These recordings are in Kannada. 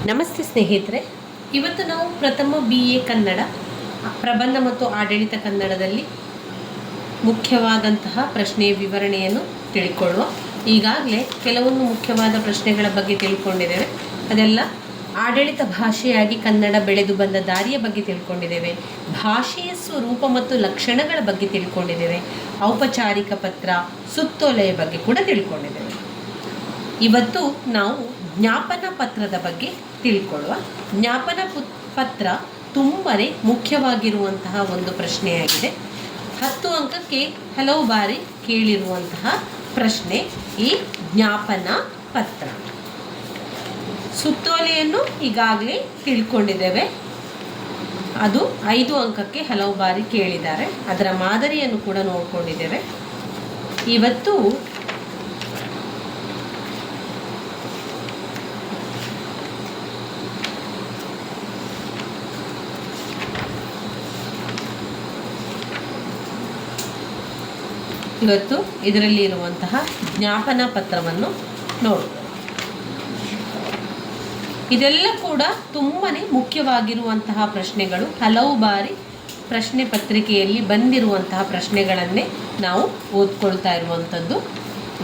ನಮಸ್ತೆ ಸ್ನೇಹಿತರೆ, ಇವತ್ತು ನಾವು ಪ್ರಥಮ BA ಕನ್ನಡ ಪ್ರಬಂಧ ಮತ್ತು ಆಡಳಿತ ಕನ್ನಡದಲ್ಲಿ ಮುಖ್ಯವಾದಂತಹ ಪ್ರಶ್ನೆಯ ವಿವರಣೆಯನ್ನು ತಿಳ್ಕೊಳ್ಳುವ. ಈಗಾಗಲೇ ಕೆಲವೊಂದು ಮುಖ್ಯವಾದ ಪ್ರಶ್ನೆಗಳ ಬಗ್ಗೆ ತಿಳ್ಕೊಂಡಿದ್ದೇವೆ. ಅದೆಲ್ಲ ಆಡಳಿತ ಭಾಷೆಯಾಗಿ ಕನ್ನಡ ಬೆಳೆದು ಬಂದ ದಾರಿಯ ಬಗ್ಗೆ ತಿಳ್ಕೊಂಡಿದ್ದೇವೆ, ಭಾಷೆಯ ಸ್ವರೂಪ ಮತ್ತು ಲಕ್ಷಣಗಳ ಬಗ್ಗೆ ತಿಳ್ಕೊಂಡಿದ್ದೇವೆ, ಔಪಚಾರಿಕ ಪತ್ರ, ಸುತ್ತೋಲೆಯ ಬಗ್ಗೆ ಕೂಡ ತಿಳ್ಕೊಂಡಿದ್ದೇವೆ. ಇವತ್ತು ನಾವು ಜ್ಞಾಪನ ಪತ್ರದ ಬಗ್ಗೆ ತಿಳ್ಕೊಳ್ಳುವ. ಜ್ಞಾಪನ ಪತ್ರ ತುಂಬನೇ ಮುಖ್ಯವಾಗಿರುವಂತಹ ಒಂದು ಪ್ರಶ್ನೆಯಾಗಿದೆ. 10 ಅಂಕಕ್ಕೆ ಹಲವು ಬಾರಿ ಕೇಳಿರುವಂತಹ ಪ್ರಶ್ನೆ ಈ ಜ್ಞಾಪನ ಪತ್ರ. ಸುತ್ತೋಲೆಯನ್ನು ಈಗಾಗಲೇ ತಿಳ್ಕೊಂಡಿದ್ದೇವೆ, ಅದು 5 ಅಂಕಕ್ಕೆ ಹಲವು ಬಾರಿ ಕೇಳಿದ್ದಾರೆ. ಅದರ ಮಾದರಿಯನ್ನು ಕೂಡ ನೋಡ್ಕೊಂಡಿದ್ದೇವೆ. ಇವತ್ತು ಇದರಲ್ಲಿ ಇರುವಂತಹ ಜ್ಞಾಪನ ಪತ್ರವನ್ನು ನೋಡೋಣ. ಇದೆಲ್ಲ ಕೂಡ ತುಂಬನೇ ಮುಖ್ಯವಾಗಿರುವಂತಹ ಪ್ರಶ್ನೆಗಳು. ಹಲವು ಬಾರಿ ಪ್ರಶ್ನೆ ಪತ್ರಿಕೆಯಲ್ಲಿ ಬಂದಿರುವಂತಹ ಪ್ರಶ್ನೆಗಳನ್ನೇ ನಾವು ಓದ್ಕೊಳ್ತಾ ಇರುವಂಥದ್ದು.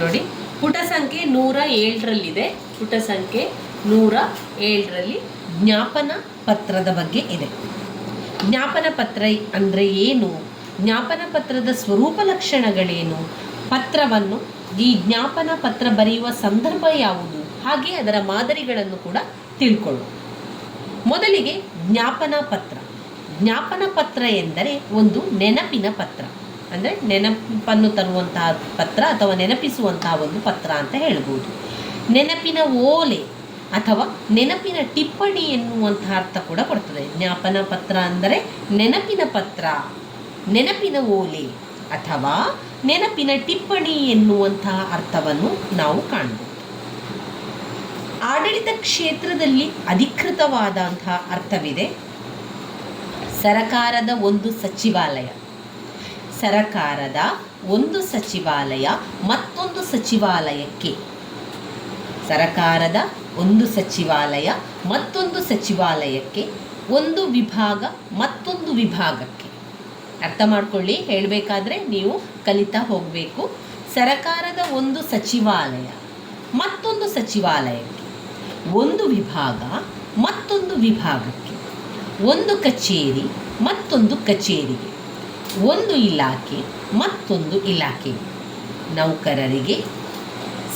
ನೋಡಿ, ಪುಟ ಸಂಖ್ಯೆ 107ರಲ್ಲಿದೆ. ಪುಟ ಸಂಖ್ಯೆ 107ರಲ್ಲಿ ಜ್ಞಾಪನ ಪತ್ರದ ಬಗ್ಗೆ ಇದೆ. ಜ್ಞಾಪನ ಪತ್ರ ಅಂದರೆ ಏನು, ಜ್ಞಾಪನ ಪತ್ರದ ಸ್ವರೂಪ ಲಕ್ಷಣಗಳೇನು, ಪತ್ರವನ್ನು ಈ ಜ್ಞಾಪನ ಪತ್ರ ಬರೆಯುವ ಸಂದರ್ಭ ಯಾವುದು, ಹಾಗೆ ಅದರ ಮಾದರಿಗಳನ್ನು ಕೂಡ ತಿಳ್ಕೊಳ್ಳು. ಮೊದಲಿಗೆ ಜ್ಞಾಪನ ಪತ್ರ. ಜ್ಞಾಪನ ಪತ್ರ ಎಂದರೆ ಒಂದು ನೆನಪಿನ ಪತ್ರ, ಅಂದರೆ ನೆನಪನ್ನು ತರುವಂತಹ ಪತ್ರ ಅಥವಾ ನೆನಪಿಸುವಂತಹ ಒಂದು ಪತ್ರ ಅಂತ ಹೇಳ್ಬೋದು. ನೆನಪಿನ ಓಲೆ ಅಥವಾ ನೆನಪಿನ ಟಿಪ್ಪಣಿ ಎನ್ನುವಂತಹ ಅರ್ಥ ಕೂಡ ಕೊಡ್ತದೆ. ಜ್ಞಾಪನ ಪತ್ರ ಅಂದರೆ ನೆನಪಿನ ಪತ್ರ, ನೆನಪಿನ ಓಲೆ ಅಥವಾ ನೆನಪಿನ ಟಿಪ್ಪಣಿ ಎನ್ನುವಂತಹ ಅರ್ಥವನ್ನು ನಾವು ಕಾಣಬಹುದು. ಆಡಳಿತ ಕ್ಷೇತ್ರದಲ್ಲಿ ಅಧಿಕೃತವಾದಂತಹ ಅರ್ಥವಿದೆ. ಸರಕಾರದ ಒಂದು ಸಚಿವಾಲಯ, ಸರಕಾರದ ಒಂದು ಸಚಿವಾಲಯ ಮತ್ತೊಂದು ಸಚಿವಾಲಯಕ್ಕೆ, ಸರಕಾರದ ಒಂದು ಸಚಿವಾಲಯ ಮತ್ತೊಂದು ಸಚಿವಾಲಯಕ್ಕೆ, ಒಂದು ವಿಭಾಗ ಮತ್ತೊಂದು ವಿಭಾಗಕ್ಕೆ. ಅರ್ಥ ಮಾಡ್ಕೊಳ್ಳಿ, ಹೇಳಬೇಕಾದ್ರೆ ನೀವು ಕಲಿತಾ ಹೋಗಬೇಕು. ಸರಕಾರದ ಒಂದು ಸಚಿವಾಲಯ ಮತ್ತೊಂದು ಸಚಿವಾಲಯಕ್ಕೆ, ಒಂದು ವಿಭಾಗ ಮತ್ತೊಂದು ವಿಭಾಗಕ್ಕೆ, ಒಂದು ಕಚೇರಿ ಮತ್ತೊಂದು ಕಚೇರಿಗೆ, ಒಂದು ಇಲಾಖೆ ಮತ್ತೊಂದು ಇಲಾಖೆಗೆ, ನೌಕರರಿಗೆ,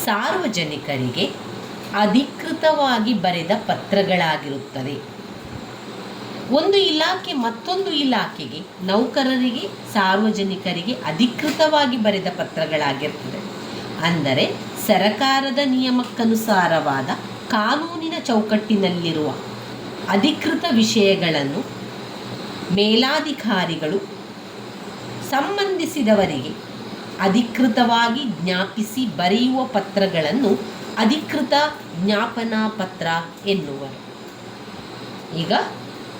ಸಾರ್ವಜನಿಕರಿಗೆ ಅಧಿಕೃತವಾಗಿ ಬರೆದ ಪತ್ರಗಳಾಗಿರುತ್ತದೆ. ಒಂದು ಇಲಾಖೆ ಮತ್ತೊಂದು ಇಲಾಖೆಗೆ, ನೌಕರರಿಗೆ, ಸಾರ್ವಜನಿಕರಿಗೆ ಅಧಿಕೃತವಾಗಿ ಬರೆದ ಪತ್ರಗಳಾಗಿರ್ತದೆ. ಅಂದರೆ ಸರಕಾರದ ನಿಯಮಕ್ಕನುಸಾರವಾದ ಕಾನೂನಿನ ಚೌಕಟ್ಟಿನಲ್ಲಿರುವ ಅಧಿಕೃತ ವಿಷಯಗಳನ್ನು ಮೇಲಾಧಿಕಾರಿಗಳು ಸಂಬಂಧಿಸಿದವರಿಗೆ ಅಧಿಕೃತವಾಗಿ ಜ್ಞಾಪಿಸಿ ಬರೆಯುವ ಪತ್ರಗಳನ್ನು ಅಧಿಕೃತ ಜ್ಞಾಪನ ಪತ್ರ ಎನ್ನುವರು. ಈಗ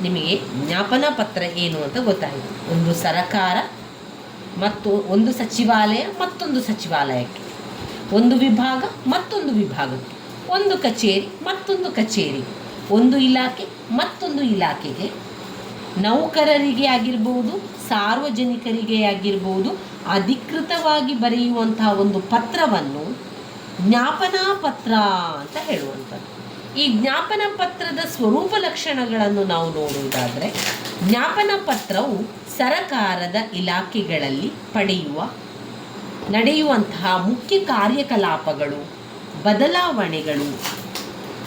ನಿಮಗೆ ಜ್ಞಾಪನ ಪತ್ರ ಏನು ಅಂತ ಗೊತ್ತಾಯಿತು. ಒಂದು ಸರಕಾರ ಮತ್ತು ಒಂದು ಸಚಿವಾಲಯ ಮತ್ತೊಂದು ಸಚಿವಾಲಯಕ್ಕೆ, ಒಂದು ವಿಭಾಗ ಮತ್ತೊಂದು ವಿಭಾಗಕ್ಕೆ, ಒಂದು ಕಚೇರಿ ಮತ್ತೊಂದು ಕಚೇರಿಗೆ, ಒಂದು ಇಲಾಖೆ ಮತ್ತೊಂದು ಇಲಾಖೆಗೆ, ನೌಕರರಿಗೆ ಆಗಿರ್ಬೋದು, ಸಾರ್ವಜನಿಕರಿಗೆ ಆಗಿರ್ಬೋದು ಅಧಿಕೃತವಾಗಿ ಬರೆಯುವಂತಹ ಒಂದು ಪತ್ರವನ್ನು ಜ್ಞಾಪನಾ ಪತ್ರ ಅಂತ ಹೇಳುವಂಥದ್ದು. ಈ ಜ್ಞಾಪನ ಪತ್ರದ ಸ್ವರೂಪ ಲಕ್ಷಣಗಳನ್ನು ನಾವು ನೋಡುವುದಾದರೆ, ಜ್ಞಾಪನ ಪತ್ರವು ಸರಕಾರದ ಇಲಾಖೆಗಳಲ್ಲಿ ನಡೆಯುವಂತಹ ಮುಖ್ಯ ಕಾರ್ಯಕಲಾಪಗಳು, ಬದಲಾವಣೆಗಳು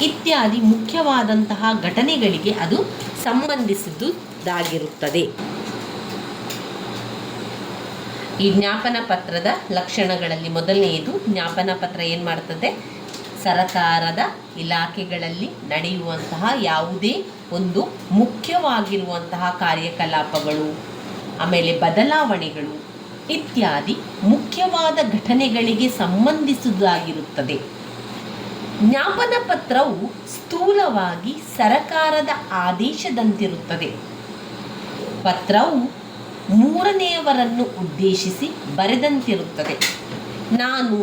ಇತ್ಯಾದಿ ಮುಖ್ಯವಾದಂತಹ ಘಟನೆಗಳಿಗೆ ಅದು ಸಂಬಂಧಿಸಿದುದಾಗಿರುತ್ತದೆ. ಈ ಜ್ಞಾಪನ ಪತ್ರದ ಲಕ್ಷಣಗಳಲ್ಲಿ ಮೊದಲನೆಯದು, ಜ್ಞಾಪನ ಪತ್ರ ಏನು ಮಾಡ್ತದೆ, ಸರಕಾರದ ಇಲಾಖೆಗಳಲ್ಲಿ ನಡೆಯುವಂತಹ ಯಾವುದೇ ಒಂದು ಮುಖ್ಯವಾಗಿರುವಂತಹ ಕಾರ್ಯಕಲಾಪಗಳು, ಆಮೇಲೆ ಬದಲಾವಣೆಗಳು ಇತ್ಯಾದಿ ಮುಖ್ಯವಾದ ಘಟನೆಗಳಿಗೆ ಸಂಬಂಧಿಸುವುದಾಗಿರುತ್ತದೆ. ಜ್ಞಾಪನ ಪತ್ರವು ಸ್ಥೂಲವಾಗಿ ಸರಕಾರದ ಆದೇಶದಂತಿರುತ್ತದೆ. ಪತ್ರವು ಮೂರನೆಯವರನ್ನು ಉದ್ದೇಶಿಸಿ ಬರೆದಂತಿರುತ್ತದೆ. ನಾನು,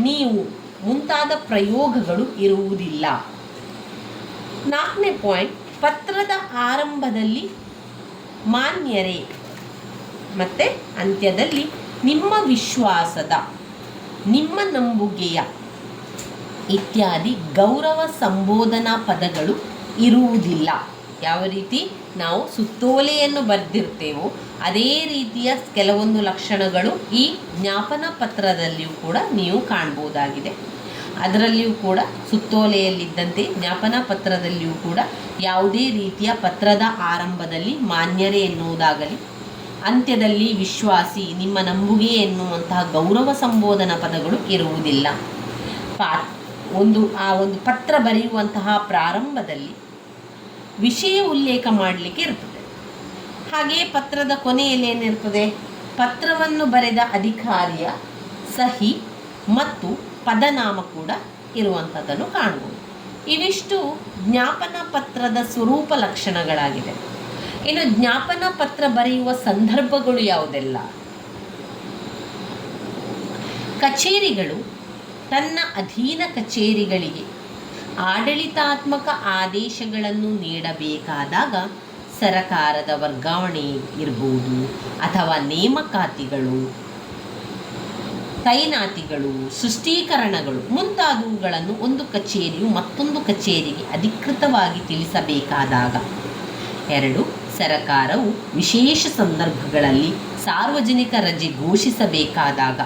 ನೀವು ಮುಂತಾದ ಪ್ರಯೋಗಗಳು ಇರುವುದಿಲ್ಲ. 4ನೇ ಪಾಯಿಂಟ್, ಪತ್ರದ ಆರಂಭದಲ್ಲಿ ಮಾನ್ಯರೇ ಮತ್ತು ಅಂತ್ಯದಲ್ಲಿ ನಿಮ್ಮ ವಿಶ್ವಾಸದ, ನಿಮ್ಮ ನಂಬುಗೆಯ ಇತ್ಯಾದಿ ಗೌರವ ಸಂಬೋಧನಾ ಪದಗಳು ಇರುವುದಿಲ್ಲ. ಯಾವ ರೀತಿ ನಾವು ಸುತ್ತೋಲೆಯನ್ನು ಬರೆದಿರ್ತೇವೋ ಅದೇ ರೀತಿಯ ಕೆಲವೊಂದು ಲಕ್ಷಣಗಳು ಈ ಜ್ಞಾಪನ ಪತ್ರದಲ್ಲಿಯೂ ಕೂಡ ನೀವು ಕಾಣ್ಬೋದಾಗಿದೆ. ಅದರಲ್ಲಿಯೂ ಕೂಡ ಸುತ್ತೋಲೆಯಲ್ಲಿದ್ದಂತೆ ಜ್ಞಾಪನ ಪತ್ರದಲ್ಲಿಯೂ ಕೂಡ ಯಾವುದೇ ರೀತಿಯ ಪತ್ರದ ಆರಂಭದಲ್ಲಿ ಮಾನ್ಯರೇ ಎನ್ನುವುದಾಗಲಿ, ಅಂತ್ಯದಲ್ಲಿ ವಿಶ್ವಾಸಿ, ನಿಮ್ಮ ನಂಬುಗೆ ಎನ್ನುವಂತಹ ಗೌರವ ಸಂಬೋಧನಾ ಪದಗಳು ಇರುವುದಿಲ್ಲ. ಒಂದು ಪತ್ರ ಬರೆಯುವಂತಹ ಪ್ರಾರಂಭದಲ್ಲಿ ವಿಷಯ ಉಲ್ಲೇಖ ಮಾಡಲಿಕ್ಕೆ ಇರ್ತದೆ. ಹಾಗೆಯೇ ಪತ್ರದ ಕೊನೆಯಲ್ಲಿ ಏನಿರ್ತದೆ, ಪತ್ರವನ್ನು ಬರೆದ ಅಧಿಕಾರಿಯ ಸಹಿ ಮತ್ತು ಪದನಾಮ ಕೂಡ ಇರುವಂಥದ್ದನ್ನು ಕಾಣ್ಬೋದು. ಇವಿಷ್ಟು ಜ್ಞಾಪನ ಪತ್ರದ ಸ್ವರೂಪ ಲಕ್ಷಣಗಳಾಗಿದೆ. ಇನ್ನು ಜ್ಞಾಪನ ಪತ್ರ ಬರೆಯುವ ಸಂದರ್ಭಗಳು ಯಾವುದೆಲ್ಲ? ಕಚೇರಿಗಳು ತನ್ನ ಅಧೀನ ಕಚೇರಿಗಳಿಗೆ ಆಡಳಿತಾತ್ಮಕ ಆದೇಶಗಳನ್ನು ನೀಡಬೇಕಾದಾಗ ಸರಕಾರದ ವರ್ಗಾವಣೆ ಇರ್ಬೋದು, ಅಥವಾ ನೇಮಕಾತಿಗಳು, ತೈನಾತಿಗಳು, ಸೃಷ್ಟೀಕರಣಗಳು ಮುಂತಾದವುಗಳನ್ನು ಒಂದು ಕಚೇರಿಯು ಮತ್ತೊಂದು ಕಚೇರಿಗೆ ಅಧಿಕೃತವಾಗಿ ತಿಳಿಸಬೇಕಾದಾಗ. 2, ಸರಕಾರವು ವಿಶೇಷ ಸಂದರ್ಭಗಳಲ್ಲಿ ಸಾರ್ವಜನಿಕ ರಜೆ ಘೋಷಿಸಬೇಕಾದಾಗ.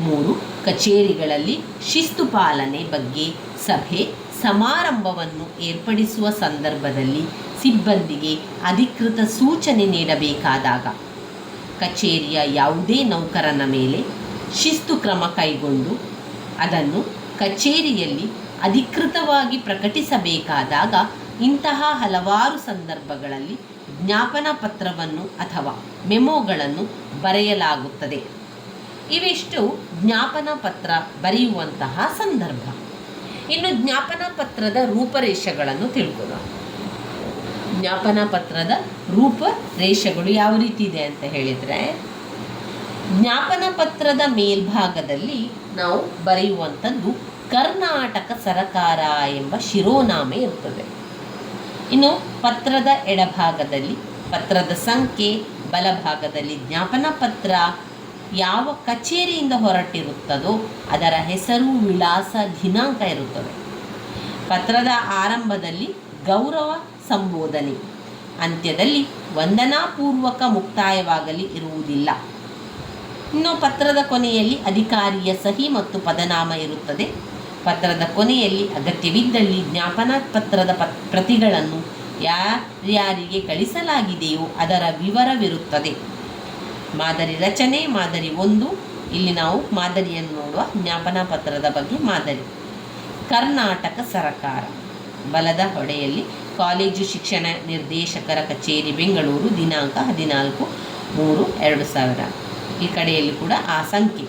3, ಕಚೇರಿಗಳಲ್ಲಿ ಶಿಸ್ತು ಪಾಲನೆ ಬಗ್ಗೆ ಸಭೆ ಸಮಾರಂಭವನ್ನು ಏರ್ಪಡಿಸುವ ಸಂದರ್ಭದಲ್ಲಿ ಸಿಬ್ಬಂದಿಗೆ ಅಧಿಕೃತ ಸೂಚನೆ ನೀಡಬೇಕಾದಾಗ. ಕಚೇರಿಯ ಯಾವುದೇ ನೌಕರನ ಮೇಲೆ ಶಿಸ್ತು ಕ್ರಮ ಕೈಗೊಂಡು ಅದನ್ನು ಕಚೇರಿಯಲ್ಲಿ ಅಧಿಕೃತವಾಗಿ ಪ್ರಕಟಿಸಬೇಕಾದಾಗ ಇಂತಹ ಹಲವಾರು ಸಂದರ್ಭಗಳಲ್ಲಿ ಜ್ಞಾಪನ ಪತ್ರವನ್ನು ಅಥವಾ ಮೆಮೊಗಳನ್ನು ಬರೆಯಲಾಗುತ್ತದೆ. ಇವಿಷ್ಟು ಜ್ಞಾಪನ ಪತ್ರ ಬರೆಯುವಂತಹ ಸಂದರ್ಭ. ಇನ್ನು ಜ್ಞಾಪನ ಪತ್ರದ ರೂಪರೇಷೆಗಳನ್ನು ತಿಳ್ಕೊಳ್ಳೋಣ. ಜ್ಞಾಪನ ಪತ್ರದ ರೂಪರೇಷೆಗಳು ಯಾವ ರೀತಿ ಇದೆ ಅಂತ ಹೇಳಿದರೆ, ಜ್ಞಾಪನ ಪತ್ರದ ಮೇಲ್ಭಾಗದಲ್ಲಿ ನಾವು ಬರೆಯುವಂಥದ್ದು ಕರ್ನಾಟಕ ಸರಕಾರ ಎಂಬ ಶಿರೋನಾಮೆ ಇರ್ತದೆ. ಇನ್ನು ಪತ್ರದ ಎಡಭಾಗದಲ್ಲಿ ಪತ್ರದ ಸಂಖ್ಯೆ, ಬಲಭಾಗದಲ್ಲಿ ಜ್ಞಾಪನ ಪತ್ರ ಯಾವ ಕಚೇರಿಯಿಂದ ಹೊರಟಿರುತ್ತದೋ ಅದರ ಹೆಸರು, ವಿಳಾಸ, ದಿನಾಂಕ ಇರುತ್ತದೆ. ಪತ್ರದ ಆರಂಭದಲ್ಲಿ ಗೌರವ ಸಂಬೋಧನೆ, ಅಂತ್ಯದಲ್ಲಿ ವಂದನಾಪೂರ್ವಕ ಮುಕ್ತಾಯವಾಗಲಿ ಇರುವುದಿಲ್ಲ. ಇನ್ನು ಪತ್ರದ ಕೊನೆಯಲ್ಲಿ ಅಧಿಕಾರಿಯ ಸಹಿ ಮತ್ತು ಪದನಾಮ ಇರುತ್ತದೆ. ಪತ್ರದ ಕೊನೆಯಲ್ಲಿ ಅಗತ್ಯವಿದ್ದಲ್ಲಿ ಜ್ಞಾಪನ ಪತ್ರದ ಪ್ರತಿಗಳನ್ನು ಯಾರ್ಯಾರಿಗೆ ಕಳಿಸಲಾಗಿದೆಯೋ ಅದರ ವಿವರವಿರುತ್ತದೆ. ಮಾದರಿ ರಚನೆ, ಮಾದರಿ 1. ಇಲ್ಲಿ ನಾವು ಮಾದರಿಯನ್ನು ನೋಡುವ. ಜ್ಞಾಪನ ಪತ್ರದ ಬಗ್ಗೆ ಮಾದರಿ. ಕರ್ನಾಟಕ ಸರಕಾರ, ಬಲದ ಹೊಡೆಯಲ್ಲಿ ಕಾಲೇಜು ಶಿಕ್ಷಣ ನಿರ್ದೇಶಕರ ಕಚೇರಿ, ಬೆಂಗಳೂರು, ದಿನಾಂಕ 14/3/2000. ಈ ಕಡೆಯಲ್ಲಿ ಕೂಡ ಆ ಸಂಖ್ಯೆ,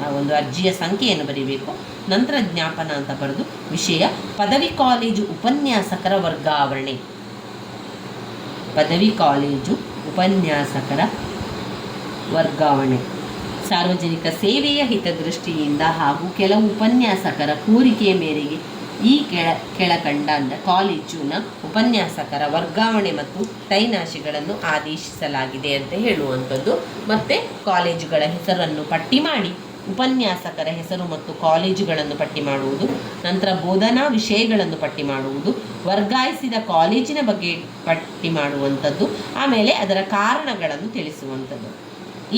ಆ ಒಂದು ಅರ್ಜಿಯ ಸಂಖ್ಯೆಯನ್ನು ಬರೀಬೇಕು. ನಂತರ ಜ್ಞಾಪನ ಅಂತ ಬರೆದು ವಿಷಯ ಪದವಿ ಕಾಲೇಜು ಉಪನ್ಯಾಸಕರ ವರ್ಗಾವಣೆ. ಪದವಿ ಕಾಲೇಜು ಉಪನ್ಯಾಸಕರ ವರ್ಗಾವಣೆ ಸಾರ್ವಜನಿಕ ಸೇವೆಯ ಹಿತದೃಷ್ಟಿಯಿಂದ ಹಾಗೂ ಕೆಲವು ಉಪನ್ಯಾಸಕರ ಕೋರಿಕೆಯ ಮೇರೆಗೆ ಈ ಕೆಳಕಂಡ ಕಾಲೇಜಿನ ಉಪನ್ಯಾಸಕರ ವರ್ಗಾವಣೆ ಮತ್ತು ತೈನಾಶಿಗಳನ್ನು ಆದೇಶಿಸಲಾಗಿದೆ ಅಂತ ಹೇಳುವಂಥದ್ದು. ಮತ್ತು ಕಾಲೇಜುಗಳ ಹೆಸರನ್ನು ಪಟ್ಟಿ ಮಾಡಿ ಉಪನ್ಯಾಸಕರ ಹೆಸರು ಮತ್ತು ಕಾಲೇಜುಗಳನ್ನು ಪಟ್ಟಿ ಮಾಡುವುದು. ನಂತರ ಬೋಧನಾ ವಿಷಯಗಳನ್ನು ಪಟ್ಟಿ ಮಾಡುವುದು, ವರ್ಗಾಯಿಸಿದ ಕಾಲೇಜಿನ ಬಗ್ಗೆ ಪಟ್ಟಿ ಮಾಡುವಂಥದ್ದು, ಆಮೇಲೆ ಅದರ ಕಾರಣಗಳನ್ನು ತಿಳಿಸುವಂಥದ್ದು.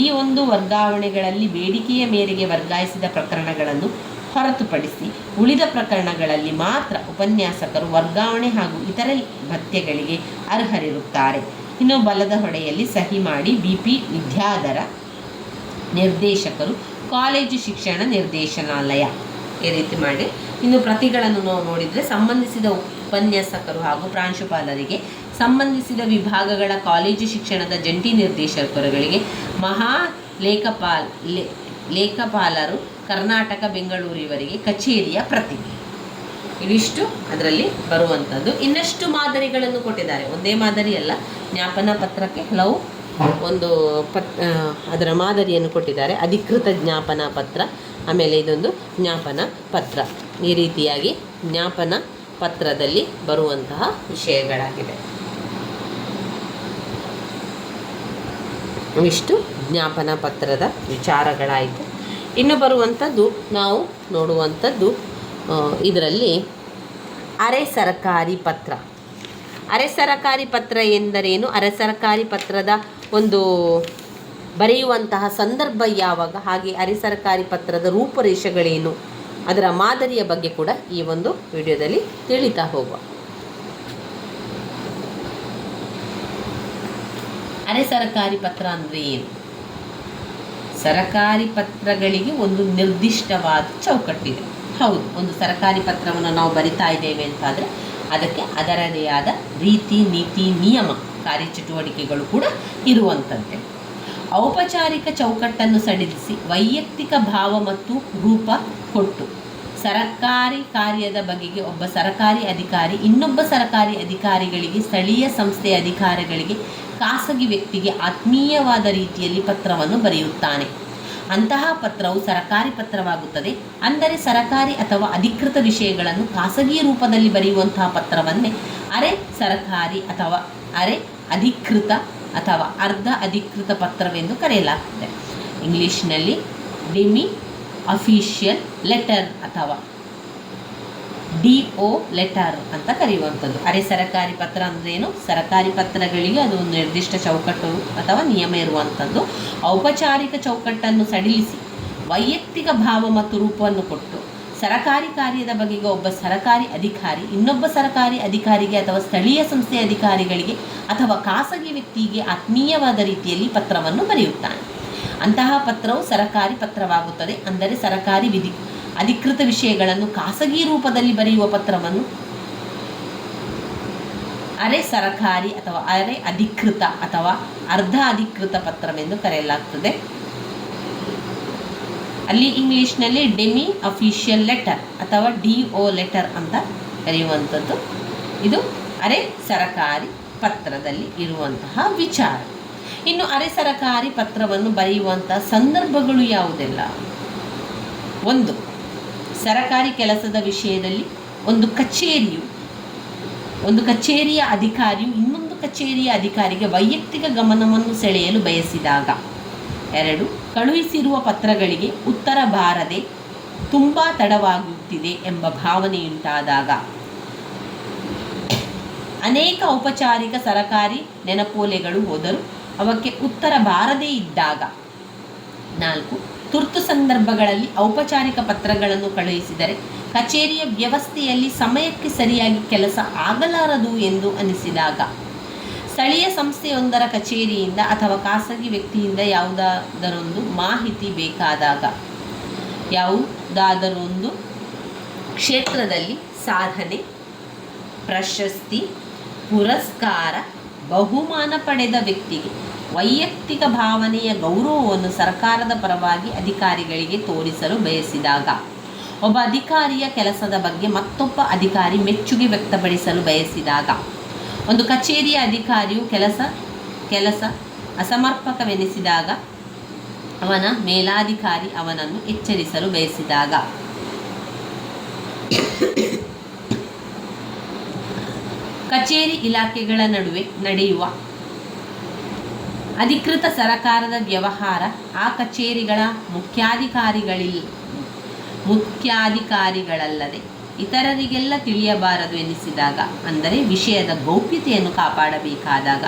ಈ ಒಂದು ವರ್ಗಾವಣೆಗಳಲ್ಲಿ ಬೇಡಿಕೆಯ ಮೇರೆಗೆ ವರ್ಗಾಯಿಸಿದ ಪ್ರಕರಣಗಳನ್ನು ಹೊರತುಪಡಿಸಿ ಉಳಿದ ಪ್ರಕರಣಗಳಲ್ಲಿ ಮಾತ್ರ ಉಪನ್ಯಾಸಕರು ವರ್ಗಾವಣೆ ಹಾಗೂ ಇತರೆ ಭತ್ಯೆಗಳಿಗೆ ಅರ್ಹರಿರುತ್ತಾರೆ. ಇನ್ನು ಬಲದ ಹೊಡೆಯಲ್ಲಿ ಸಹಿ ಮಾಡಿ BP ವಿದ್ಯಾಧರ ನಿರ್ದೇಶಕರು, ಕಾಲೇಜು ಶಿಕ್ಷಣ ನಿರ್ದೇಶನಾಲಯ, ಈ ರೀತಿ ಮಾಡಿ. ಇನ್ನು ಪ್ರತಿಗಳನ್ನು ನಾವು ನೋಡಿದರೆ ಸಂಬಂಧಿಸಿದ ಉಪನ್ಯಾಸಕರು ಹಾಗೂ ಪ್ರಾಂಶುಪಾಲರಿಗೆ, ಸಂಬಂಧಿಸಿದ ವಿಭಾಗಗಳ ಕಾಲೇಜು ಶಿಕ್ಷಣದ ಜಂಟಿ ನಿರ್ದೇಶಕರುಗಳಿಗೆ, ಲೇಖಪಾಲರು ಕರ್ನಾಟಕ ಬೆಂಗಳೂರಿವರೆಗೆ ಕಚೇರಿಯ ಪ್ರತಿ. ಇವಿಷ್ಟು ಅದರಲ್ಲಿ ಬರುವಂಥದ್ದು. ಇನ್ನಷ್ಟು ಮಾದರಿಗಳನ್ನು ಕೊಟ್ಟಿದ್ದಾರೆ, ಒಂದೇ ಮಾದರಿ ಅಲ್ಲ. ಜ್ಞಾಪನ ಪತ್ರಕ್ಕೆ ಹಲವು ಅದರ ಮಾದರಿಯನ್ನು ಕೊಟ್ಟಿದ್ದಾರೆ. ಅಧಿಕೃತ ಜ್ಞಾಪನ ಪತ್ರ, ಆಮೇಲೆ ಇದೊಂದು ಜ್ಞಾಪನ ಪತ್ರ. ಈ ರೀತಿಯಾಗಿ ಜ್ಞಾಪನ ಪತ್ರದಲ್ಲಿ ಬರುವಂತಹ ವಿಷಯಗಳಾಗಿದೆ. ಇಷ್ಟು ಜ್ಞಾಪನಾ ಪತ್ರದ ವಿಚಾರಗಳಾಯಿತು. ಇನ್ನು ಬರುವಂಥದ್ದು ನಾವು ನೋಡುವಂಥದ್ದು ಇದರಲ್ಲಿ ಅರೆ ಸರಕಾರಿ ಪತ್ರ. ಅರೆ ಸರಕಾರಿ ಪತ್ರ ಎಂದರೇನು? ಅರೆ ಸರಕಾರಿ ಪತ್ರದ ಒಂದು ಬರೆಯುವಂತಹ ಸಂದರ್ಭ ಯಾವಾಗ, ಹಾಗೆ ಅರೆ ಸರಕಾರಿ ಪತ್ರದ ರೂಪರೇಷೆಗಳೇನು, ಅದರ ಮಾದರಿಯ ಬಗ್ಗೆ ಕೂಡ ಈ ಒಂದು ವಿಡಿಯೋದಲ್ಲಿ ತಿಳಿತಾ ಹೋಗುವ. ಅರೆ ಸರಕಾರಿ ಪತ್ರ ಅಂದರೆ ಏನು? ಸರಕಾರಿ ಪತ್ರಗಳಿಗೆ ಒಂದು ನಿರ್ದಿಷ್ಟವಾದ ಚೌಕಟ್ಟಿದೆ. ಹೌದು, ಒಂದು ಸರಕಾರಿ ಪತ್ರವನ್ನು ನಾವು ಬರಿತಾ ಇದ್ದೇವೆ ಅಂತಾದರೆ ಅದಕ್ಕೆ ಅದರದೇ ಆದ ರೀತಿ, ನೀತಿ, ನಿಯಮ, ಕಾರ್ಯಚಟುವಟಿಕೆಗಳು ಕೂಡ ಇರುವಂಥದ್ದೇ. ಔಪಚಾರಿಕ ಚೌಕಟ್ಟನ್ನು ಸಡಿಲಿಸಿ ವೈಯಕ್ತಿಕ ಭಾವ ಮತ್ತು ರೂಪ ಕೊಟ್ಟು ಸರಕಾರಿ ಕಾರ್ಯದ ಬಗೆಗೆ ಒಬ್ಬ ಸರಕಾರಿ ಅಧಿಕಾರಿ ಇನ್ನೊಬ್ಬ ಸರಕಾರಿ ಅಧಿಕಾರಿಗಳಿಗೆ, ಸ್ಥಳೀಯ ಸಂಸ್ಥೆಯ ಅಧಿಕಾರಿಗಳಿಗೆ, ಖಾಸಗಿ ವ್ಯಕ್ತಿಗೆ ಆತ್ಮೀಯವಾದ ರೀತಿಯಲ್ಲಿ ಪತ್ರವನ್ನು ಬರೆಯುತ್ತಾನೆ. ಅಂತಹ ಪತ್ರವು ಸರಕಾರಿ ಪತ್ರವಾಗುತ್ತದೆ. ಅಂದರೆ ಸರಕಾರಿ ಅಥವಾ ಅಧಿಕೃತ ವಿಷಯಗಳನ್ನು ಖಾಸಗಿ ರೂಪದಲ್ಲಿ ಬರೆಯುವಂತಹ ಪತ್ರವನ್ನೇ ಅರೆ ಸರಕಾರಿ ಅಥವಾ ಅರೆ ಅಧಿಕೃತ ಅಥವಾ ಅರ್ಧ ಅಧಿಕೃತ ಪತ್ರವೆಂದು ಕರೆಯಲಾಗುತ್ತದೆ. ಇಂಗ್ಲೀಷ್ನಲ್ಲಿ ಡೆಮಿ ಅಫಿಷಿಯಲ್ ಲೆಟರ್ ಅಥವಾ DO ಲೆಟರ್ ಅಂತ ಕರೆಯುವಂಥದ್ದು. ಅರೆ ಸರಕಾರಿ ಪತ್ರ ಅಂದ್ರೇನು? ಸರಕಾರಿ ಪತ್ರಗಳಿಗೆ ಅದು ಒಂದು ನಿರ್ದಿಷ್ಟ ಚೌಕಟ್ಟು ಅಥವಾ ನಿಯಮ ಇರುವಂಥದ್ದು. ಔಪಚಾರಿಕ ಚೌಕಟ್ಟನ್ನು ಸಡಿಲಿಸಿ ವೈಯಕ್ತಿಕ ಭಾವ ಮತ್ತು ರೂಪವನ್ನು ಕೊಟ್ಟು ಸರಕಾರಿ ಕಾರ್ಯದ ಬಗೆಗೆ ಒಬ್ಬ ಸರಕಾರಿ ಅಧಿಕಾರಿ ಇನ್ನೊಬ್ಬ ಸರಕಾರಿ ಅಧಿಕಾರಿಗೆ ಅಥವಾ ಸ್ಥಳೀಯ ಸಂಸ್ಥೆಯ ಅಧಿಕಾರಿಗಳಿಗೆ ಅಥವಾ ಖಾಸಗಿ ವ್ಯಕ್ತಿಗೆ ಆತ್ಮೀಯವಾದ ರೀತಿಯಲ್ಲಿ ಪತ್ರವನ್ನು ಬರೆಯುತ್ತಾನೆ. ಅಂತಹ ಪತ್ರವು ಸರಕಾರಿ ಪತ್ರವಾಗುತ್ತದೆ. ಅಂದರೆ ಸರಕಾರಿ ಅಧಿಕೃತ ವಿಷಯಗಳನ್ನು ಖಾಸಗಿ ರೂಪದಲ್ಲಿ ಬರೆಯುವ ಪತ್ರವನ್ನು ಅರೆ ಸರಕಾರಿ ಅಥವಾ ಅರೆ ಅಧಿಕೃತ ಅಥವಾ ಅರ್ಧ ಅಧಿಕೃತ ಪತ್ರವೆಂದು ಕರೆಯಲಾಗುತ್ತದೆ. ಅಲ್ಲಿ ಇಂಗ್ಲೀಷ್ನಲ್ಲಿ ಡೆಮಿ ಅಫಿಷಿಯಲ್ ಲೆಟರ್ ಅಥವಾ DO ಲೆಟರ್ ಅಂತ ಕರೆಯುವಂಥದ್ದು. ಇದು ಅರೆ ಸರಕಾರಿ ಪತ್ರದಲ್ಲಿ ಇರುವಂತಹ ವಿಚಾರ. ಇನ್ನು ಅರೆ ಸರಕಾರಿ ಪತ್ರವನ್ನು ಬರೆಯುವಂತಹ ಸಂದರ್ಭಗಳು ಯಾವುದೆಲ್ಲ? ಒಂದು, ಸರಕಾರಿ ಕೆಲಸದ ವಿಷಯದಲ್ಲಿ ಒಂದು ಕಚೇರಿಯ ಅಧಿಕಾರಿಯು ಇನ್ನೊಂದು ಕಚೇರಿಯ ಅಧಿಕಾರಿಗೆ ವೈಯಕ್ತಿಕ ಗಮನವನ್ನು ಸೆಳೆಯಲು ಬಯಸಿದಾಗ. 2, ಕಳುಹಿಸಿರುವ ಪತ್ರಗಳಿಗೆ ಉತ್ತರ ಬಾರದೆ ತುಂಬ ತಡವಾಗುತ್ತಿದೆ ಎಂಬ ಭಾವನೆಯುಂಟಾದಾಗ. ಅನೇಕ ಔಪಚಾರಿಕ ಸರಕಾರಿ ನೆನಪೋಲೆಗಳು ಹೋದರೂ ಅವಕ್ಕೆ ಉತ್ತರ ಬಾರದೇ ಇದ್ದಾಗ. 4, ತುರ್ತು ಸಂದರ್ಭಗಳಲ್ಲಿ ಔಪಚಾರಿಕ ಪತ್ರಗಳನ್ನು ಕಳುಹಿಸಿದರೆ ಕಚೇರಿಯ ವ್ಯವಸ್ಥೆಯಲ್ಲಿ ಸಮಯಕ್ಕೆ ಸರಿಯಾಗಿ ಕೆಲಸ ಆಗಲಾರದು ಎಂದು ಅನಿಸಿದಾಗ. ಸ್ಥಳೀಯ ಸಂಸ್ಥೆಯೊಂದರ ಕಚೇರಿಯಿಂದ ಅಥವಾ ಖಾಸಗಿ ವ್ಯಕ್ತಿಯಿಂದ ಯಾವುದಾದರೊಂದು ಮಾಹಿತಿ ಬೇಕಾದಾಗ. ಯಾವುದಾದರೊಂದು ಕ್ಷೇತ್ರದಲ್ಲಿ ಸಾಧನೆ, ಪ್ರಶಸ್ತಿ, ಪುರಸ್ಕಾರ, ಬಹುಮಾನ ಪಡೆದ ವ್ಯಕ್ತಿಗೆ ವೈಯಕ್ತಿಕ ಭಾವನೆಯ ಗೌರವವನ್ನು ಸರ್ಕಾರದ ಪರವಾಗಿ ಅಧಿಕಾರಿಗಳಿಗೆ ತೋರಿಸಲು ಬಯಸಿದಾಗ. ಒಬ್ಬ ಅಧಿಕಾರಿಯ ಕೆಲಸದ ಬಗ್ಗೆ ಮತ್ತೊಬ್ಬ ಅಧಿಕಾರಿ ಮೆಚ್ಚುಗೆ ವ್ಯಕ್ತಪಡಿಸಲು ಬಯಸಿದಾಗ. ಒಂದು ಕಚೇರಿಯ ಅಧಿಕಾರಿಯು ಕೆಲಸ ಅಸಮರ್ಪಕವೆನಿಸಿದಾಗ ಅವನ ಮೇಲಾಧಿಕಾರಿ ಅವನನ್ನು ಎಚ್ಚರಿಸಲು ಬಯಸಿದಾಗ. ಕಚೇರಿ ಇಲಾಖೆಗಳ ನಡುವೆ ನಡೆಯುವ ಅಧಿಕೃತ ಸರಕಾರದ ವ್ಯವಹಾರ ಆ ಕಚೇರಿಗಳ ಮುಖ್ಯಾಧಿಕಾರಿಗಳಲ್ಲದೆ ಇತರರಿಗೆಲ್ಲ ತಿಳಿಯಬಾರದು ಎನಿಸಿದಾಗ. ಅಂದರೆ ವಿಷಯದ ಗೌಪ್ಯತೆಯನ್ನು ಕಾಪಾಡಬೇಕಾದಾಗ.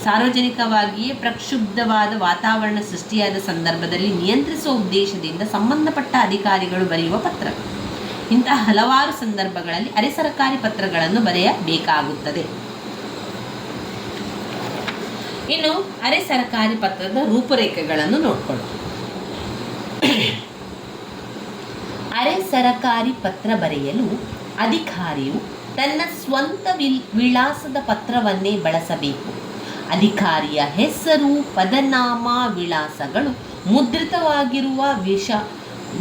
ಸಾರ್ವಜನಿಕವಾಗಿಯೇ ಪ್ರಕ್ಷುಬ್ಧವಾದ ವಾತಾವರಣ ಸೃಷ್ಟಿಯಾದ ಸಂದರ್ಭದಲ್ಲಿ ನಿಯಂತ್ರಿಸುವ ಉದ್ದೇಶದಿಂದ ಸಂಬಂಧಪಟ್ಟ ಅಧಿಕಾರಿಗಳು ಬರೆಯುವ ಪತ್ರ. ಇಂತಹ ಹಲವಾರು ಸಂದರ್ಭಗಳಲ್ಲಿ ಅರೆ ಸರಕಾರಿ ಪತ್ರಗಳನ್ನು ಬರೆಯಬೇಕಾಗುತ್ತದೆ. ಇನ್ನು ಅರೆ ಸರಕಾರಿ ಪತ್ರದ ರೂಪರೇಖೆಗಳನ್ನು ನೋಡಿಕೊಳ್ಳೋಣ. ಅರೆ ಸರಕಾರಿ ಪತ್ರ ಬರೆಯಲು ಅಧಿಕಾರಿಯು ತನ್ನ ಸ್ವಂತ ವಿಳಾಸದ ಪತ್ರವನ್ನೇ ಬಳಸಬೇಕು. ಅಧಿಕಾರಿಯ ಹೆಸರು, ಪದನಾಮ, ವಿಳಾಸಗಳು ಮುದ್ರಿತವಾಗಿರುವ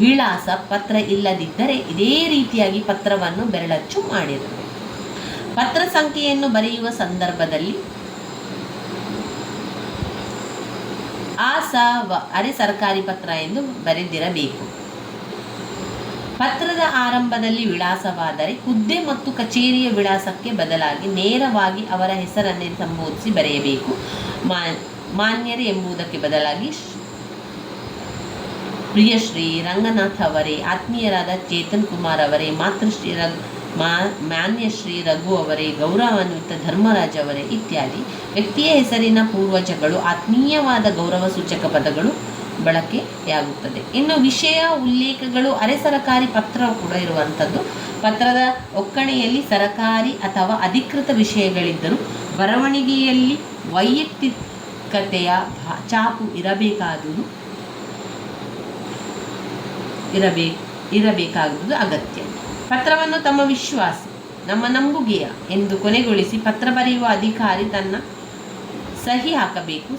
ವಿಳಾಸ ಪತ್ರ ಇಲ್ಲದಿದ್ದರೆ ಇದೇ ರೀತಿಯಾಗಿ ಪತ್ರವನ್ನು ಬೆರಳಚ್ಚು ಮಾಡಿರಬೇಕು. ಪತ್ರ ಸಂಖ್ಯೆಯನ್ನು ಬರೆಯುವ ಸಂದರ್ಭದಲ್ಲಿ ಅರೆ ಸರಕಾರಿ ಪತ್ರ ಎಂದು ಬರೆದಿರಬೇಕು. ಪತ್ರದ ಆರಂಭದಲ್ಲಿ ವಿಳಾಸವಾದರೆ ಹುದ್ದೆ ಮತ್ತು ಕಚೇರಿಯ ವಿಳಾಸಕ್ಕೆ ಬದಲಾಗಿ ನೇರವಾಗಿ ಅವರ ಹೆಸರನ್ನೇ ಸಂಬೋಧಿಸಿ ಬರೆಯಬೇಕು. ಮಾನ್ಯರೇ ಎಂಬುದಕ್ಕೆ ಬದಲಾಗಿ ಪ್ರಿಯಶ್ರೀ ರಂಗನಾಥ್ ಅವರೇ, ಆತ್ಮೀಯರಾದ ಚೇತನ್ ಕುಮಾರ್ ಅವರೇ, ಮಾತೃಶ್ರೀ ಮಾನ್ಯಶ್ರೀ ರಘು ಅವರೇ, ಗೌರವಾನ್ವಿತ ಧರ್ಮರಾಜ್ ಅವರೇ ಇತ್ಯಾದಿ ವ್ಯಕ್ತಿಯ ಹೆಸರಿನ ಪೂರ್ವಜಗಳು ಆತ್ಮೀಯವಾದ ಗೌರವ ಸೂಚಕ ಪದಗಳು ಬಳಕೆಯಾಗುತ್ತದೆ. ಇನ್ನು ವಿಷಯ ಉಲ್ಲೇಖಗಳು ಅರೆ ಸರಕಾರಿ ಪತ್ರ ಕೂಡ ಇರುವಂಥದ್ದು. ಪತ್ರದ ಒಕ್ಕಣೆಯಲ್ಲಿ ಸರಕಾರಿ ಅಥವಾ ಅಧಿಕೃತ ವಿಷಯಗಳಿದ್ದರೂ ಬರವಣಿಗೆಯಲ್ಲಿ ವೈಯಕ್ತಿಕತೆಯ ಛಾಪು ಇರಬೇಕಾಗುವುದು ಅಗತ್ಯ. ಪತ್ರವನ್ನು ತಮ್ಮ ವಿಶ್ವಾಸ, ನಮ್ಮ ನಂಬುಗೆಯ ಎಂದು ಕೊನೆಗೊಳಿಸಿ ಪತ್ರ ಬರೆಯುವ ಅಧಿಕಾರಿ ತನ್ನ ಸಹಿ ಹಾಕಬೇಕು.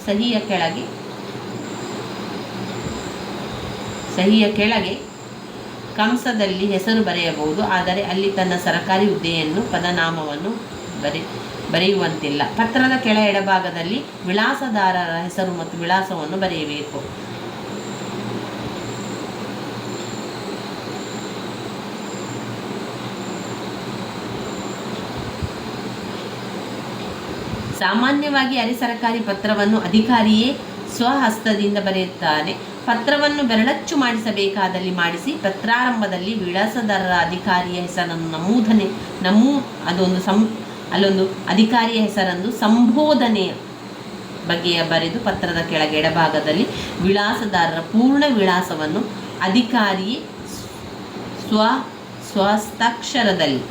ಸಹಿಯ ಕೆಳಗೆ ಕಂಸದಲ್ಲಿ ಹೆಸರು ಬರೆಯಬಹುದು, ಆದರೆ ಅಲ್ಲಿ ತನ್ನ ಸರಕಾರಿ ಹುದ್ದೆಯನ್ನು ಪದನಾಮವನ್ನು ಬರೆಯುವಂತಿಲ್ಲ. ಪತ್ರದ ಕೆಳ ಎಡಭಾಗದಲ್ಲಿ ವಿಳಾಸದಾರರ ಹೆಸರು ಮತ್ತು ವಿಳಾಸವನ್ನು ಬರೆಯಬೇಕು. ಸಾಮಾನ್ಯವಾಗಿ ಅರೆ ಸರಕಾರಿ ಪತ್ರವನ್ನು ಅಧಿಕಾರಿಯೇ ಸ್ವಹಸ್ತದಿಂದ ಬರೆಯುತ್ತಾನೆ. ಪತ್ರವನ್ನು ಬೆರಳಚ್ಚು ಮಾಡಿಸಬೇಕಾದಲ್ಲಿ ಮಾಡಿಸಿ ಪತ್ರಾರಂಭದಲ್ಲಿ ವಿಳಾಸದಾರರ ಅಧಿಕಾರಿಯ ಹೆಸರನ್ನು ಅಲ್ಲೊಂದು ಅಧಿಕಾರಿಯ ಹೆಸರನ್ನು ಸಂಬೋಧನೆಯ ಬಗೆಯ ಬರೆದು ಪತ್ರದ ಕೆಳಗೆ ಎಡಭಾಗದಲ್ಲಿ ವಿಳಾಸದಾರರ ಪೂರ್ಣ ವಿಳಾಸವನ್ನು ಅಧಿಕಾರಿಯೇ ಸ್ವಹಸ್ತಾಕ್ಷರದಲ್ಲಿ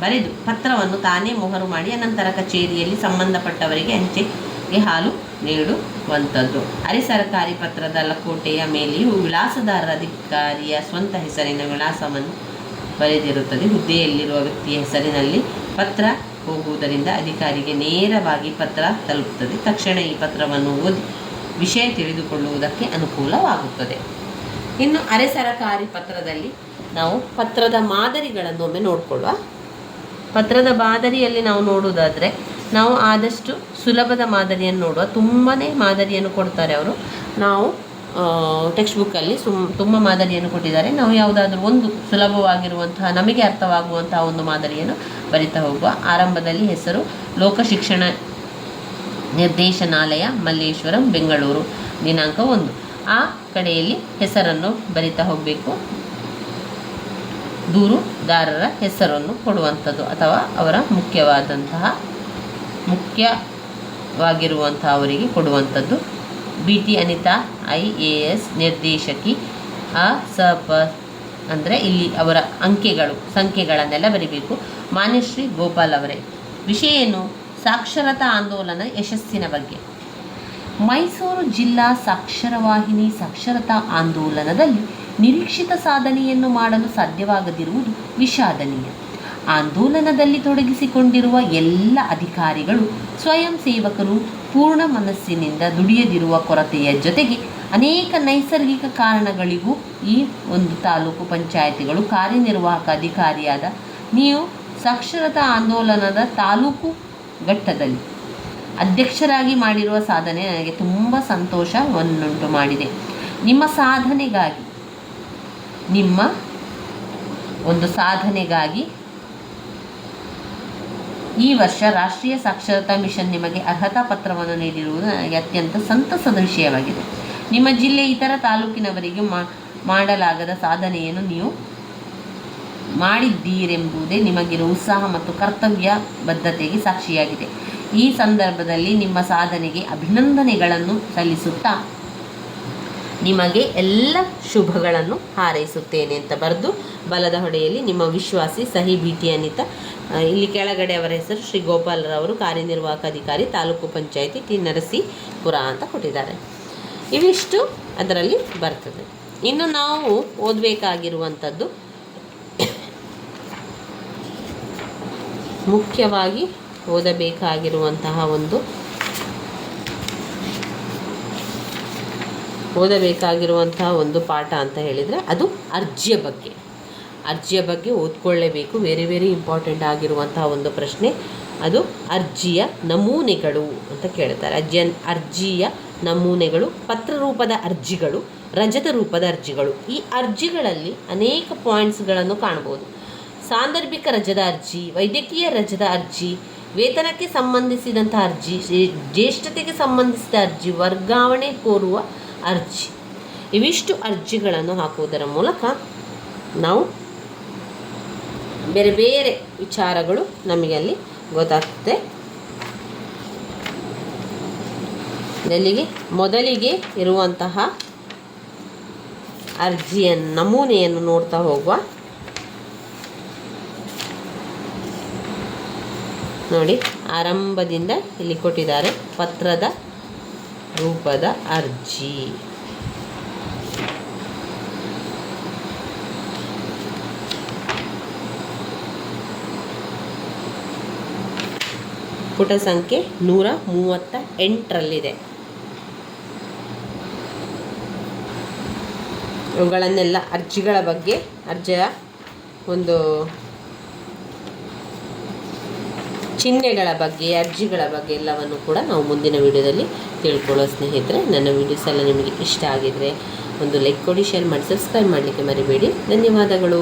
ಬರೆದು ಪತ್ರವನ್ನು ತಾನೇ ಮೊಹರು ಮಾಡಿ ಅನಂತರ ಕಚೇರಿಯಲ್ಲಿ ಸಂಬಂಧಪಟ್ಟವರಿಗೆ ಅಂಚೆಗೆ ಹಾಲು ನೀಡುವಂಥದ್ದು. ಅರೆ ಸರ್ಕಾರಿ ಪತ್ರದ ಲಕೋಟೆಯ ಮೇಲೆಯೂ ವಿಳಾಸದಾರರ ಅಧಿಕಾರಿಯ ಸ್ವಂತ ಹೆಸರಿನ ವಿಳಾಸವನ್ನು ಬರೆದಿರುತ್ತದೆ. ಹುದ್ದೆಯಲ್ಲಿರುವ ವ್ಯಕ್ತಿಯ ಹೆಸರಿನಲ್ಲಿ ಪತ್ರ ಹೋಗುವುದರಿಂದ ಅಧಿಕಾರಿಗೆ ನೇರವಾಗಿ ಪತ್ರ ತಲುಪುತ್ತದೆ. ತಕ್ಷಣ ಈ ಪತ್ರವನ್ನು ಓದಿ ವಿಷಯ ತಿಳಿದುಕೊಳ್ಳುವುದಕ್ಕೆ ಅನುಕೂಲವಾಗುತ್ತದೆ. ಇನ್ನು ಅರೆ ಸರಕಾರಿ ಪತ್ರದಲ್ಲಿ ನಾವು ಪತ್ರದ ಮಾದರಿಗಳನ್ನು ಒಮ್ಮೆ ನೋಡಿಕೊಳ್ಳುವ. ಪತ್ರದ ಮಾದರಿಯಲ್ಲಿ ನಾವು ನೋಡುವುದಾದರೆ ನಾವು ಆದಷ್ಟು ಸುಲಭದ ಮಾದರಿಯನ್ನು ನೋಡುವ. ತುಂಬಾ ಮಾದರಿಯನ್ನು ಕೊಡ್ತಾರೆ ಅವರು. ನಾವು ಟೆಕ್ಸ್ಟ್ ಬುಕ್ಕಲ್ಲಿ ತುಂಬ ಮಾದರಿಯನ್ನು ಕೊಟ್ಟಿದ್ದಾರೆ. ನಾವು ಯಾವುದಾದ್ರೂ ಒಂದು ಸುಲಭವಾಗಿರುವಂತಹ ನಮಗೆ ಅರ್ಥವಾಗುವಂತಹ ಒಂದು ಮಾದರಿಯನ್ನು ಬರಿತಾ ಹೋಗುವ. ಆರಂಭದಲ್ಲಿ ಹೆಸರು ಲೋಕಶಿಕ್ಷಣ ನಿರ್ದೇಶನಾಲಯ ಮಲ್ಲೇಶ್ವರಂ ಬೆಂಗಳೂರು, ದಿನಾಂಕ 1. ಆ ಕಡೆಯಲ್ಲಿ ಹೆಸರನ್ನು ಬರಿತಾ ಹೋಗಬೇಕು. ದೂರುದಾರರ ಹೆಸರನ್ನು ಕೊಡುವಂಥದ್ದು ಅಥವಾ ಅವರ ಮುಖ್ಯವಾಗಿರುವಂಥ ಅವರಿಗೆ ಕೊಡುವಂಥದ್ದು. BT ಅನಿತಾ IAS ನಿರ್ದೇಶಕಿ. ಅಂದರೆ ಇಲ್ಲಿ ಅವರ ಸಂಖ್ಯೆಗಳನ್ನೆಲ್ಲ ಬರಿಬೇಕು. ಮಾನ್ಯಶ್ರೀ ಗೋಪಾಲ್ ಅವರೇ. ವಿಷಯ ಏನು? ಸಾಕ್ಷರತಾ ಆಂದೋಲನ ಯಶಸ್ಸಿನ ಬಗ್ಗೆ. ಮೈಸೂರು ಜಿಲ್ಲಾ ಸಾಕ್ಷರವಾಹಿನಿ ಸಾಕ್ಷರತಾ ಆಂದೋಲನದಲ್ಲಿ ನಿರೀಕ್ಷಿತ ಸಾಧನೆಯನ್ನು ಮಾಡಲು ಸಾಧ್ಯವಾಗದಿರುವುದು ವಿಷಾದನೀಯ. ಆಂದೋಲನದಲ್ಲಿ ತೊಡಗಿಸಿಕೊಂಡಿರುವ ಎಲ್ಲ ಅಧಿಕಾರಿಗಳು, ಸ್ವಯಂ ಸೇವಕರು ಪೂರ್ಣ ಮನಸ್ಸಿನಿಂದ ದುಡಿಯದಿರುವ ಕೊರತೆಯ ಜೊತೆಗೆ ಅನೇಕ ನೈಸರ್ಗಿಕ ಕಾರಣಗಳಿಗೂ ಈ ಒಂದು ತಾಲೂಕು ಪಂಚಾಯಿತಿಗಳು ಕಾರ್ಯನಿರ್ವಾಹಕ ಅಧಿಕಾರಿಯಾದ ನೀವು ಸಾಕ್ಷರತಾ ಆಂದೋಲನದ ತಾಲೂಕು ಘಟ್ಟದಲ್ಲಿ ಅಧ್ಯಕ್ಷರಾಗಿ ಮಾಡಿರುವ ಸಾಧನೆ ನನಗೆ ತುಂಬ ಸಂತೋಷವನ್ನುಂಟು ಮಾಡಿದೆ. ನಿಮ್ಮ ಸಾಧನೆಗಾಗಿ ಈ ವರ್ಷ ರಾಷ್ಟ್ರೀಯ ಸಾಕ್ಷರತಾ ಮಿಷನ್ ನಿಮಗೆ ಅರ್ಹತಾ ಪತ್ರವನ್ನು ನೀಡಿರುವುದು ನನಗೆ ಅತ್ಯಂತ ಸಂತಸದ ವಿಷಯವಾಗಿದೆ. ನಿಮ್ಮ ಜಿಲ್ಲೆ ಇತರ ತಾಲೂಕಿನವರಿಗೆ ಮಾಡಲಾಗದ ಸಾಧನೆಯನ್ನು ನೀವು ಮಾಡಿದ್ದೀರೆಂಬುದೇ ನಿಮಗಿರುವ ಉತ್ಸಾಹ ಮತ್ತು ಕರ್ತವ್ಯ ಬದ್ಧತೆಗೆ ಸಾಕ್ಷಿಯಾಗಿದೆ. ಈ ಸಂದರ್ಭದಲ್ಲಿ ನಿಮ್ಮ ಸಾಧನೆಗೆ ಅಭಿನಂದನೆಗಳನ್ನು ಸಲ್ಲಿಸುತ್ತಾ ನಿಮಗೆ ಎಲ್ಲ ಶುಭಗಳನ್ನು ಹಾರೈಸುತ್ತೇನೆ ಅಂತ ಬರೆದು ಬಲದ ಹೊಡೆಯಲ್ಲಿ ನಿಮ್ಮ ವಿಶ್ವಾಸಿ ಸಹಿ BT ಅನಿತಾ. ಇಲ್ಲಿ ಕೆಳಗಡೆ ಅವರ ಹೆಸರು ಶ್ರೀ ಗೋಪಾಲರವರು, ಕಾರ್ಯನಿರ್ವಾಹಕ ಅಧಿಕಾರಿ, ತಾಲೂಕು ಪಂಚಾಯಿತಿ T ನರಸೀಪುರ ಅಂತ ಕೊಟ್ಟಿದ್ದಾರೆ. ಇವಿಷ್ಟು ಅದರಲ್ಲಿ ಬರ್ತದೆ. ಇನ್ನು ನಾವು ಓದಬೇಕಾಗಿರುವಂಥದ್ದು ಮುಖ್ಯವಾಗಿ ಓದಬೇಕಾಗಿರುವಂತಹ ಒಂದು ಪಾಠ ಅಂತ ಹೇಳಿದರೆ ಅದು ಅರ್ಜಿಯ ಬಗ್ಗೆ ಓದ್ಕೊಳ್ಳೇಬೇಕು. ವೆರಿ ಇಂಪಾರ್ಟೆಂಟ್ ಆಗಿರುವಂತಹ ಒಂದು ಪ್ರಶ್ನೆ ಅದು. ಅರ್ಜಿಯ ನಮೂನೆಗಳು ಅಂತ ಕೇಳ್ತಾರೆ. ಅರ್ಜಿಯ ನಮೂನೆಗಳು, ಪತ್ರ ರೂಪದ ಅರ್ಜಿಗಳು, ರಜದ ರೂಪದ ಅರ್ಜಿಗಳು. ಈ ಅರ್ಜಿಗಳಲ್ಲಿ ಅನೇಕ ಪಾಯಿಂಟ್ಸ್ಗಳನ್ನು ಕಾಣ್ಬೋದು. ಸಾಂದರ್ಭಿಕ ರಜದ ಅರ್ಜಿ, ವೈದ್ಯಕೀಯ ರಜದ ಅರ್ಜಿ, ವೇತನಕ್ಕೆ ಸಂಬಂಧಿಸಿದಂಥ ಅರ್ಜಿ, ಜ್ಯೇಷ್ಠತೆಗೆ ಸಂಬಂಧಿಸಿದ ಅರ್ಜಿ, ವರ್ಗಾವಣೆ ಕೋರುವ ಅರ್ಜಿ. ಇವಿಷ್ಟು ಅರ್ಜಿಗಳನ್ನು ಹಾಕುವುದರ ಮೂಲಕ ನಾವು ಬೇರೆ ಬೇರೆ ವಿಚಾರಗಳು ನಮಗೆ ಅಲ್ಲಿ ಗೊತ್ತಾಗ್ತದೆ. ಮೊದಲಿಗೆ ಇರುವಂತಹ ಅರ್ಜಿಯ ನಮೂನೆಯನ್ನು ನೋಡ್ತಾ ಹೋಗುವ. ನೋಡಿ, ಆರಂಭದಿಂದ ಇಲ್ಲಿ ಕೊಟ್ಟಿದ್ದಾರೆ ಪತ್ರದ ರೂಪದ ಅರ್ಜಿ. ಪುಟ ಸಂಖ್ಯೆ 138ರಲ್ಲಿದೆ. ಇವುಗಳನ್ನೆಲ್ಲ ಅರ್ಜಿಗಳ ಬಗ್ಗೆ, ಅರ್ಜಿಯ ಒಂದು ಚಿಹ್ನೆಗಳ ಬಗ್ಗೆ, ಅರ್ಜಿಗಳ ಬಗ್ಗೆ ಎಲ್ಲವನ್ನು ಕೂಡ ನಾವು ಮುಂದಿನ ವಿಡಿಯೋದಲ್ಲಿ ತಿಳ್ಕೊಳ್ಳೋ ಸ್ನೇಹಿತರೆ. ನನ್ನ ವಿಡಿಯೋಸ್ ಎಲ್ಲ ನಿಮಗೆ ಇಷ್ಟ ಆಗಿದರೆ ಒಂದು ಲೈಕ್ ಕೊಡಿ, ಶೇರ್ ಮಾಡಿ, ಸಬ್ಸ್ಕ್ರೈಬ್ ಮಾಡಲಿಕ್ಕೆ ಮರಿಬೇಡಿ. ಧನ್ಯವಾದಗಳು.